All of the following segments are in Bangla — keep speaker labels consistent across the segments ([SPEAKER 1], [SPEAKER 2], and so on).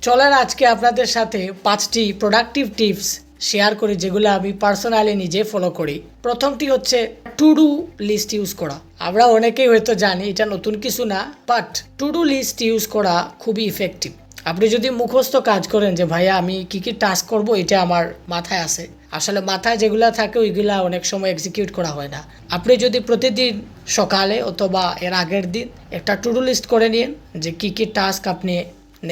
[SPEAKER 1] চলেন আজকে আপনাদের সাথে 5টি প্রোডাক্টিভ টিপস শেয়ার করি যেগুলো আমি পার্সোনালি নিজে ফলো করি। প্রথমটি হচ্ছে টু ডু লিস্ট ইউজ করা। আমরা অনেকেই হয়তো জানি এটা নতুন কিছু না, but to do list use করা খুবই ইফেক্টিভ। আপনি যদি মুখস্থ কাজ করেন যে ভাইয়া আমি কি কি টাস্ক করব, এটা আমার মাথায় আছে, আসলে মাথায় যেগুলো থাকে ওইগুলা অনেক সময় এক্সিকিউট করা হয় না। আপনি যদি প্রতিদিন সকালে অথবা এর আগের দিন একটা টু ডু লিস্ট করে নিন যে কি কি টাস্ক আপনি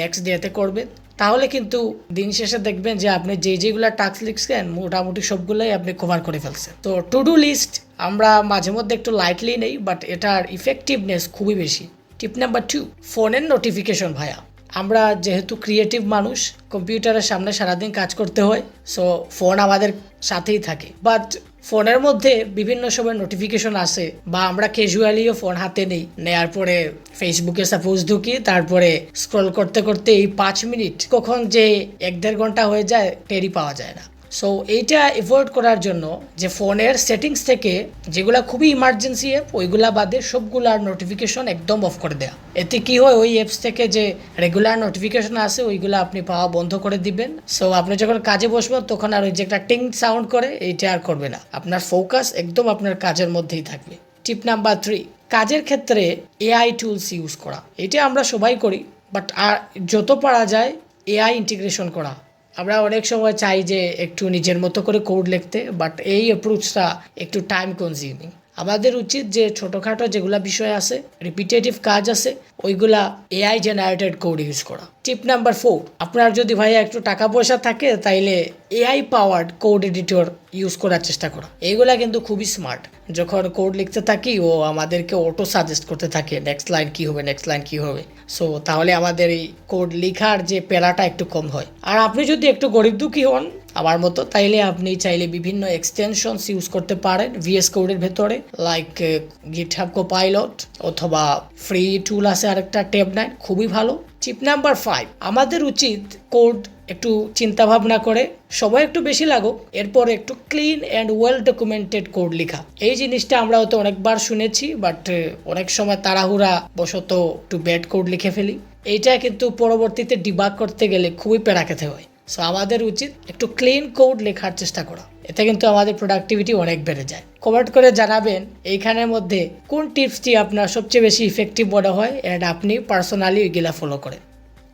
[SPEAKER 1] নেক্সট ডেতে করবেন, তাহলে কিন্তু দিন শেষে দেখবেন যে আপনি যেগুলো টাস্ক লিখছেন মোটামুটি সবগুলোই আপনি কভার করে ফেলছেন। তো টু ডু লিস্ট আমরা মাঝে মধ্যে একটু লাইটলি নেই, বাট এটার ইফেক্টিভনেস খুবই বেশি। টিপ নাম্বার 2, ফোনের নোটিফিকেশন। ভাইয়া আমরা যেহেতু ক্রিয়েটিভ মানুষ, কম্পিউটারের সামনে সারাদিন কাজ করতে হয়, সো ফোন আমাদের সাথেই থাকে, বাট ফোনের মধ্যে বিভিন্ন সময় নোটিফিকেশন আসে বা আমরা ক্যাজুয়ালিও ফোন হাতে নেয়ার পরে ফেসবুকে সাপোজ ঢুকি, তারপরে স্ক্রল করতে করতে এই 5 মিনিট কখন যে 1-1.5 ঘন্টা হয়ে যায় টেরই পাওয়া যায় না। সো এইটা অ্যাভয়েড করার জন্য যে ফোনের সেটিংস থেকে যেগুলো খুবই ইমার্জেন্সি অ্যাপ ওইগুলা বাদে সবগুলার নোটিফিকেশন একদম অফ করে দেওয়া। এতে কি হয়, ওই অ্যাপস থেকে যে রেগুলার নোটিফিকেশন আসে ওইগুলো আপনি পাওয়া বন্ধ করে দিবেন। সো আপনি যখন কাজে বসবেন তখন আর ওই যে একটা টিং সাউন্ড করে এইটা আর করবে না, আপনার ফোকাস একদম আপনার কাজের মধ্যেই থাকবে। টিপ নাম্বার 3, কাজের ক্ষেত্রে এআই টুলস ইউজ করা। এটা আমরা সবাই করি, বাট আর যত পারা যায় এআই ইন্টিগ্রেশন করা। আমরা অনেক সময় চাই যে একটু নিজের মতো করে কোড লিখতে, বাট এই অ্যাপ্রোচটা একটু টাইম কনজিউমিং। আমাদের উচিত যে ছোটোখাটো যেগুলা বিষয় আছে, রিপিটেটিভ কাজ আছে, ওইগুলা এআই জেনারেটেড কোড ইউজ করা। টিপ নাম্বার 4, আপনার যদি ভাইয়া একটু টাকা পয়সা থাকে তাইলে AI powered code editor use করার চেষ্টা করা। এইগুলা কিন্তু খুবই স্মার্ট। যখন কোড লিখতে থাকি ও আমাদেরকে অটো সাজেস্ট করতে থাকে নেক্সট লাইন কী হবে, নেক্সট লাইন কী হবে। সো তাহলে আমাদের এই কোড লেখার যে প্যারাটা একটু কম হয়। আর আপনি যদি একটু গরিব দুঃখী হন আমার মতো, তাইলে আপনি চাইলে বিভিন্ন এক্সটেনশনস ইউজ করতে পারেন ভিএস কোডের ভেতরে, লাইক গিটহাব কোপাইলট, অথবা ফ্রি টুল আছে আরেকটা ট্যাব9, খুবই ভালো। টিপ নাম্বার 5, আমাদের উচিত কোড একটু চিন্তা ভাবনা করে, সময় একটু বেশি লাগুক, এরপর একটু clean and well documented code লেখা। এই জিনিসটা আমরা হয়তো অনেকবার শুনেছি, বাট অনেক সময় তাড়াহুড়া বশত একটু ব্যাড কোড লিখে ফেলি। এইটা কিন্তু পরবর্তীতে ডিবাগ করতে গেলে খুবই প্যারা খেতে হয়। সো আমাদের উচিত একটু ক্লিন কোড লেখার চেষ্টা করা, এতে কিন্তু আমাদের প্রোডাক্টিভিটি অনেক বেড়ে যায়। কমেন্ট করে জানাবেন এইখানের মধ্যে কোন টিপসটি আপনার সবচেয়ে বেশি ইফেক্টিভ মনে হয়, অ্যান্ড আপনি পার্সোনালি ওইগুলা ফলো করেন।